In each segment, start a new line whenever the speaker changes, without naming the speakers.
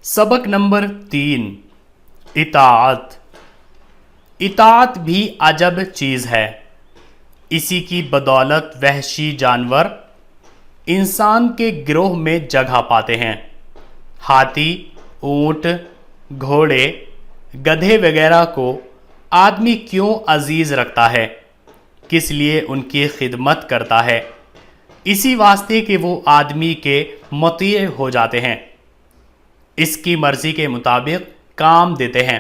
सबक नंबर 3। इताअत। इताअत भी अजब चीज़ है। इसी की बदौलत वहशी जानवर इंसान के गिरोह में जगह पाते हैं। हाथी, ऊँट, घोड़े, गधे वगैरह को आदमी क्यों अजीज़ रखता है, किस लिए उनकी खिदमत करता है? इसी वास्ते कि वो आदमी के मुती हो जाते हैं, इसकी मर्ज़ी के मुताबिक काम देते हैं।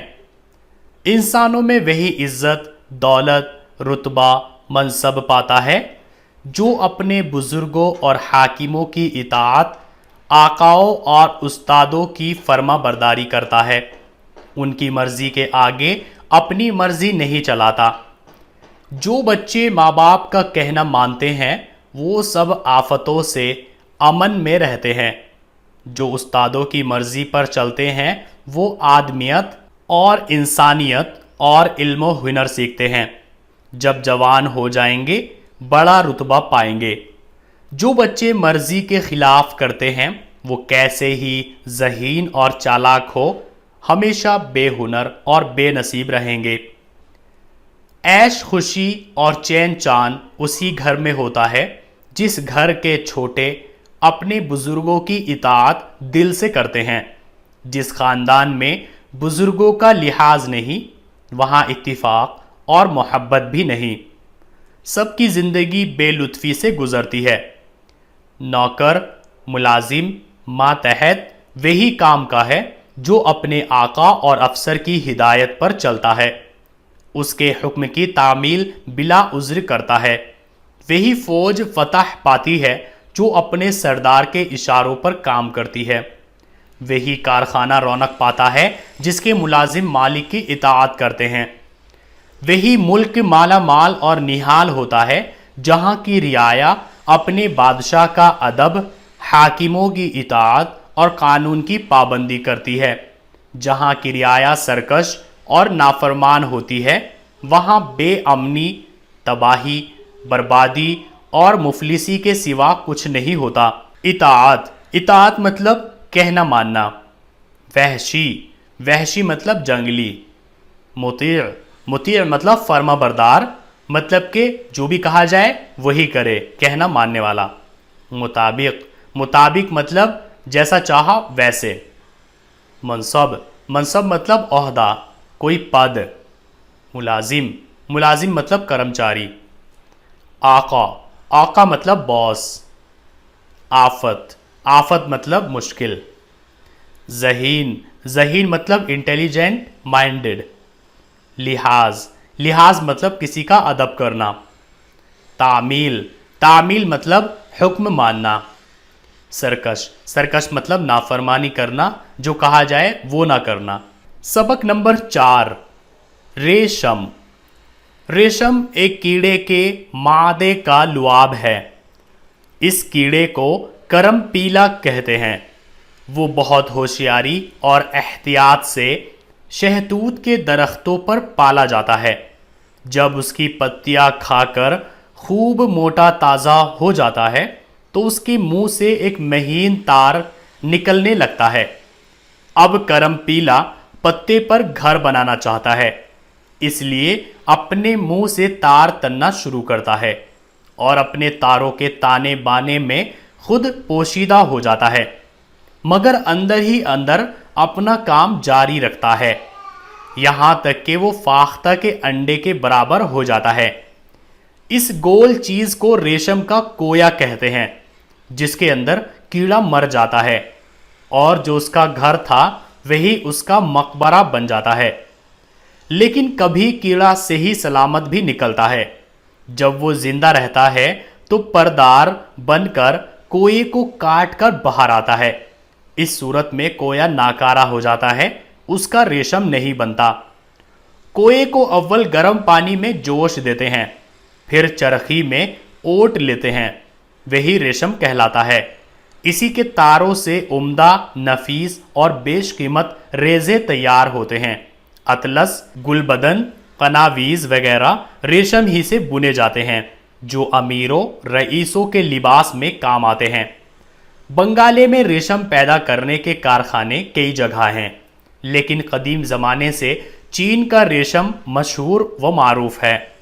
इंसानों में वही इज़्ज़त, दौलत, रुतबा, मनसब पाता है जो अपने बुज़ुर्गों और हाकिमों की इताअत, आकाओं और उस्तादों की फर्मा बरदारी करता है। उनकी मर्ज़ी के आगे अपनी मर्ज़ी नहीं चलाता। जो बच्चे माँ बाप का कहना मानते हैं वो सब आफतों से अमन में रहते हैं। जो उस्तादों की मर्ज़ी पर चलते हैं वो आदमियत और इंसानियत और इल्म हुनर सीखते हैं। जब जवान हो जाएंगे बड़ा रुतबा पाएंगे। जो बच्चे मर्ज़ी के ख़िलाफ़ करते हैं वो कैसे ही ज़हीन और चालाक हो, हमेशा बेहुनर और बेनसीब रहेंगे। ऐश खुशी और चैन चान उसी घर में होता है जिस घर के छोटे अपने बुज़ुर्गों की इताअत दिल से करते हैं। जिस ख़ानदान में बुज़ुर्गों का लिहाज नहीं, वहाँ इत्तिफ़ाक़ और मोहब्बत भी नहीं। सबकी ज़िंदगी बेलुत्फ़ी से गुज़रती है। नौकर, मुलाजिम, मातहत वही काम का है जो अपने आका और अफसर की हिदायत पर चलता है, उसके हुक्म की तामील बिला उज़्र करता है। वही फ़ौज फ़तह पाती है जो अपने सरदार के इशारों पर काम करती है। वही कारखाना रौनक पाता है जिसके मुलाजिम मालिक की इताअत करते हैं। वही मुल्क माला माल और निहाल होता है जहाँ की रियाया अपने बादशाह का अदब, हाकिमों की इताअत और कानून की पाबंदी करती है। जहाँ की रियाया सरकश और नाफरमान होती है वहाँ बेअमनी, तबाही, बर्बादी और मुफलिसी के सिवा कुछ नहीं होता। इताअत मतलब कहना मानना। वहशी मतलब जंगली। मुतीअ मतलब फर्मा बरदार, मतलब कि जो भी कहा जाए वही करे, कहना मानने वाला। मुताबिक मतलब जैसा चाहा वैसे। मनसब मतलब ओहदा, कोई पद। मुलाजिम मतलब कर्मचारी। आका मतलब बॉस। आफत मतलब मुश्किल। ज़हीन मतलब इंटेलिजेंट माइंडेड। लिहाज मतलब किसी का अदब करना। तामील मतलब हुक्म मानना। सरकश मतलब नाफरमानी करना, जो कहा जाए वो ना करना। सबक नंबर 4। रेशम एक कीड़े के मादे का लुआब है। इस कीड़े को करम पीला कहते हैं। वो बहुत होशियारी और एहतियात से शहतूत के दरख्तों पर पाला जाता है। जब उसकी पत्तियां खाकर खूब मोटा ताज़ा हो जाता है तो उसके मुंह से एक महीन तार निकलने लगता है। अब करम पीला पत्ते पर घर बनाना चाहता है, इसलिए अपने मुंह से तार तनना शुरू करता है और अपने तारों के ताने बाने में खुद पोशीदा हो जाता है, मगर अंदर ही अंदर अपना काम जारी रखता है, यहाँ तक कि वो फाख्ता के अंडे के बराबर हो जाता है। इस गोल चीज़ को रेशम का कोया कहते हैं, जिसके अंदर कीड़ा मर जाता है और जो उसका घर था वही उसका मकबरा बन जाता है। लेकिन कभी कीड़ा से ही सलामत भी निकलता है। जब वो जिंदा रहता है तो परदार बनकर कोए को काट कर बाहर आता है। इस सूरत में कोया नाकारा हो जाता है, उसका रेशम नहीं बनता। कोए को अव्वल गर्म पानी में जोश देते हैं, फिर चरखी में ओट लेते हैं, वही रेशम कहलाता है। इसी के तारों से उम्दा, नफीस और बेशकीमत रेज़े तैयार होते हैं। अतलस, गुलबदन, कनावीज़ वगैरह रेशम ही से बुने जाते हैं, जो अमीरों, रईसों के लिबास में काम आते हैं। बंगाले में रेशम पैदा करने के कारखाने कई जगह हैं, लेकिन कदीम ज़माने से चीन का रेशम मशहूर व मारूफ है।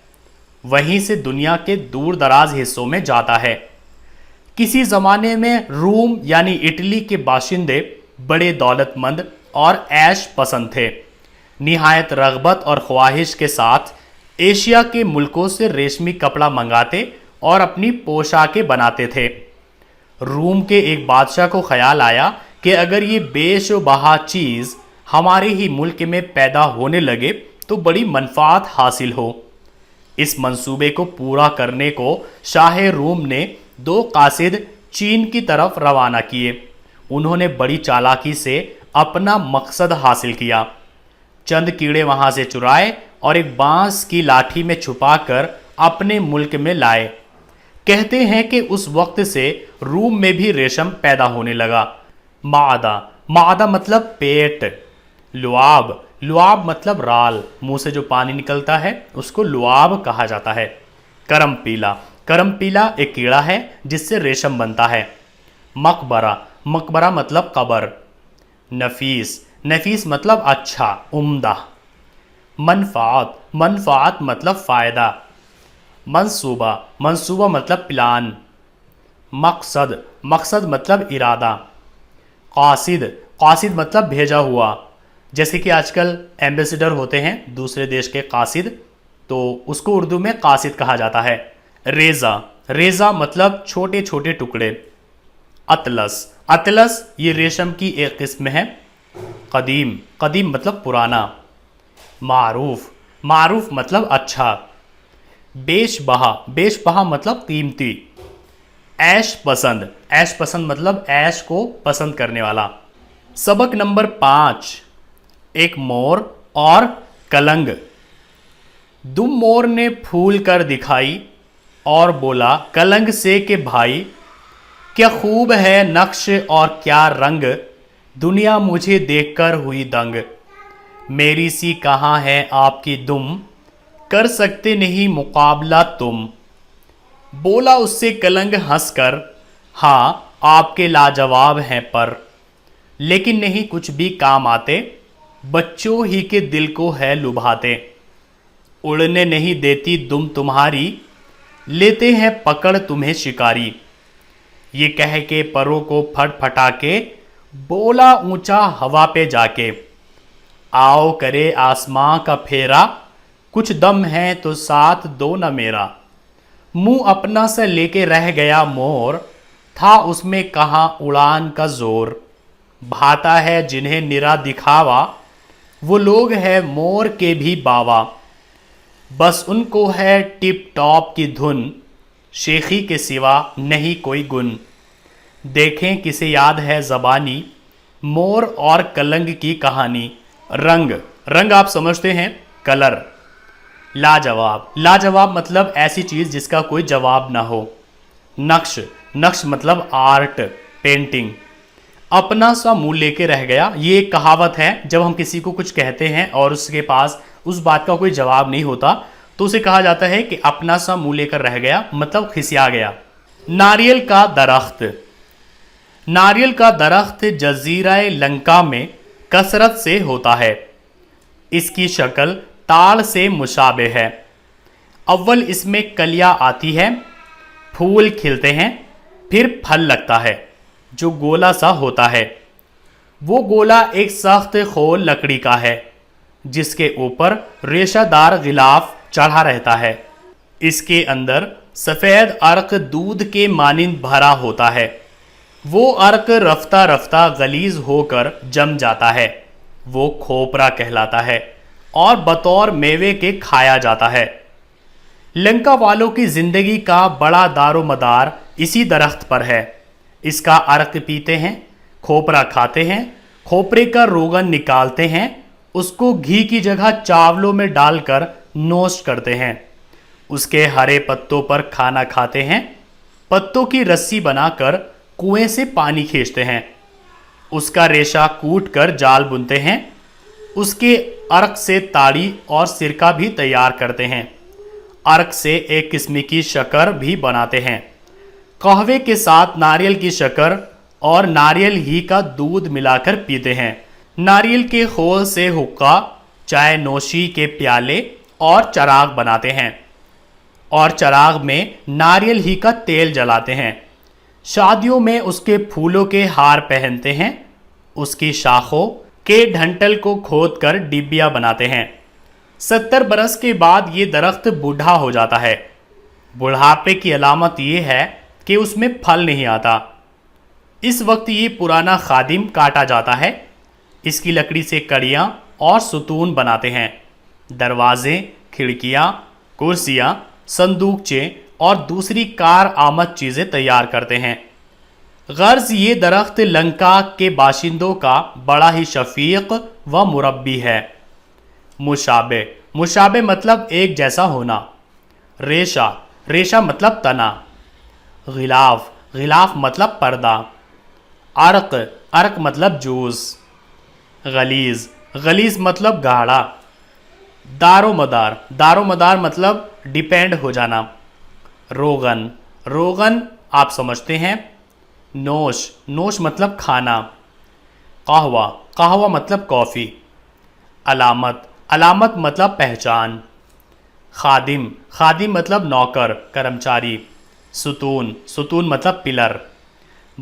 वहीं से दुनिया के दूर दराज हिस्सों में जाता है। किसी ज़माने में रूम यानी इटली के बाशिंदे बड़े दौलतमंद और ऐश पसंद थे। निहायत रग़बत और ख्वाहिश के साथ एशिया के मुल्कों से रेशमी कपड़ा मंगाते और अपनी पोशाकें बनाते थे। रूम के एक बादशाह को ख्याल आया कि अगर ये बेशुबहा चीज़ हमारे ही मुल्क में पैदा होने लगे तो बड़ी मनफात हासिल हो। इस मंसूबे को पूरा करने को शाह रूम ने 2 कासिद चीन की तरफ रवाना किए। उन्होंने बड़ी चालाकी से अपना मकसद हासिल किया। चंद कीड़े वहां से चुराए और एक बांस की लाठी में छुपाकर अपने मुल्क में लाए। कहते हैं कि उस वक्त से रूम में भी रेशम पैदा होने लगा। मादा मतलब पेट। लुआब मतलब राल, मुंह से जो पानी निकलता है उसको लुआब कहा जाता है। करम पीला एक कीड़ा है जिससे रेशम बनता है। मकबरा मतलब कब्र। नफीस मतलब अच्छा, उम्दा। मनफात मतलब फ़ायदा। मंसूबा मतलब प्लान। मकसद मतलब इरादा। कासिद मतलब भेजा हुआ। जैसे कि आजकल एम्बेसडर होते हैं दूसरे देश के कासिद, तो उसको उर्दू में कासिद कहा जाता है। रेज़ा मतलब छोटे छोटे टुकड़े। अतलस ये रेशम की एक किस्म है। कदीम मतलब पुराना। मारूफ मतलब अच्छा। बेशबहा मतलब कीमती। ऐश पसंद मतलब ऐश को पसंद करने वाला। सबक नंबर 5, एक मोर और कलंग। दुम मोर ने फूल कर दिखाई और बोला कलंग से कि भाई क्या खूब है नक्श और क्या रंग, दुनिया मुझे देखकर हुई दंग। मेरी सी कहाँ है आपकी दुम, कर सकते नहीं मुकाबला तुम। बोला उससे कलंग हंसकर, हाँ आपके लाजवाब हैं पर, लेकिन नहीं कुछ भी काम आते, बच्चों ही के दिल को है लुभाते। उड़ने नहीं देती दुम तुम्हारी, लेते हैं पकड़ तुम्हें शिकारी। ये कह के परों को फटफटा के बोला ऊंचा हवा पे जाके, आओ करे आसमां का फेरा, कुछ दम है तो साथ दो न मेरा। मुंह अपना सा लेके रह गया मोर, था उसमें कहाँ उड़ान का जोर। भाता है जिन्हें निरा दिखावा, वो लोग है मोर के भी बावा। बस उनको है टिप टॉप की धुन, शेखी के सिवा नहीं कोई गुन। देखें किसे याद है ज़बानी, मोर और कलंग की कहानी। रंग आप समझते हैं, कलर। लाजवाब मतलब ऐसी चीज़ जिसका कोई जवाब ना हो। नक्श मतलब आर्ट, पेंटिंग। अपना सा मुंह लेके रह गया, ये एक कहावत है। जब हम किसी को कुछ कहते हैं और उसके पास उस बात का कोई जवाब नहीं होता तो उसे कहा जाता है कि अपना सा मुंह लेकर रह गया, मतलब खिसिया गया। नारियल का दरख्त जजीरा लंका में कसरत से होता है। इसकी शक्ल ताड़ से मुशाबे है। अव्वल इसमें कलियां आती है, फूल खिलते हैं, फिर फल लगता है जो गोला सा होता है। वो गोला एक सख्त खोल लकड़ी का है जिसके ऊपर रेशादार गिलाफ चढ़ा रहता है। इसके अंदर सफ़ेद अर्क दूध के मानिंद भरा होता है। वो अर्क रफ्ता रफ्ता गलीज होकर जम जाता है। वो खोपरा कहलाता है और बतौर मेवे के खाया जाता है। लंका वालों की जिंदगी का बड़ा दारोमदार इसी दरख्त पर है। इसका अर्क पीते हैं, खोपरा खाते हैं, खोपरे का रोगन निकालते हैं, उसको घी की जगह चावलों में डालकर नोस्ट करते हैं। उसके हरे पत्तों पर खाना खाते हैं। पत्तों की रस्सी बनाकर कुएं से पानी खींचते हैं। उसका रेशा कूट कर जाल बुनते हैं। उसके अर्क से ताड़ी और सिरका भी तैयार करते हैं। अर्क से एक किस्म की शक्कर भी बनाते हैं। कहवे के साथ नारियल की शक्कर اور ناریل ہی کا دودھ ملا کر پیتے ہیں۔ ناریل کے خول سے حقہ، چائے نوشی کے پیالے اور چراغ بناتے ہیں، اور چراغ میں ناریل ہی کا تیل جلاتے ہیں۔ شادیوں میں اس کے پھولوں کے ہار پہنتے ہیں، اس کی شاخوں کے ڈھنٹل کو کھود کر ڈبیا بناتے ہیں۔ 70 برس کے بعد یہ درخت بوڑھا ہو جاتا ہے۔ بڑھاپے کی علامت یہ ہے کہ اس میں پھل نہیں آتا۔ اس وقت یہ پرانا خادم کاٹا جاتا ہے۔ اس کی لکڑی سے کڑیاں اور ستون بناتے ہیں، دروازے، کھڑکیاں، کرسیاں، صندوقچے اور دوسری کار آمد چیزیں تیار کرتے ہیں۔ غرض یہ درخت لنکا کے باشندوں کا بڑا ہی شفیق و مربی ہے۔ مشابہ، مشابہ مطلب ایک جیسا ہونا۔ ریشہ، ریشہ مطلب تنا۔ غلاف، غلاف مطلب پردہ۔ عرق، عرق مطلب جوس۔ غلیظ، غلیظ مطلب گاڑھا۔ دار و مدار، دار و مدار مطلب ڈیپینڈ ہو جانا۔ روغن، روغن آپ سمجھتے ہیں۔ نوش، نوش مطلب کھانا۔ قہوہ، قہوہ مطلب کافی۔ علامت، علامت مطلب پہچان۔ خادم، خادم مطلب نوکر، کرمچاری۔ ستون، ستون مطلب پلر۔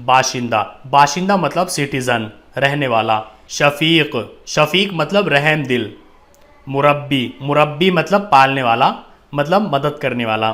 باشندہ، باشندہ مطلب سٹیزن، رہنے والا۔ شفیق، شفیق مطلب رحم دل۔ مربی، مربی مطلب پالنے والا، مطلب مدد کرنے والا۔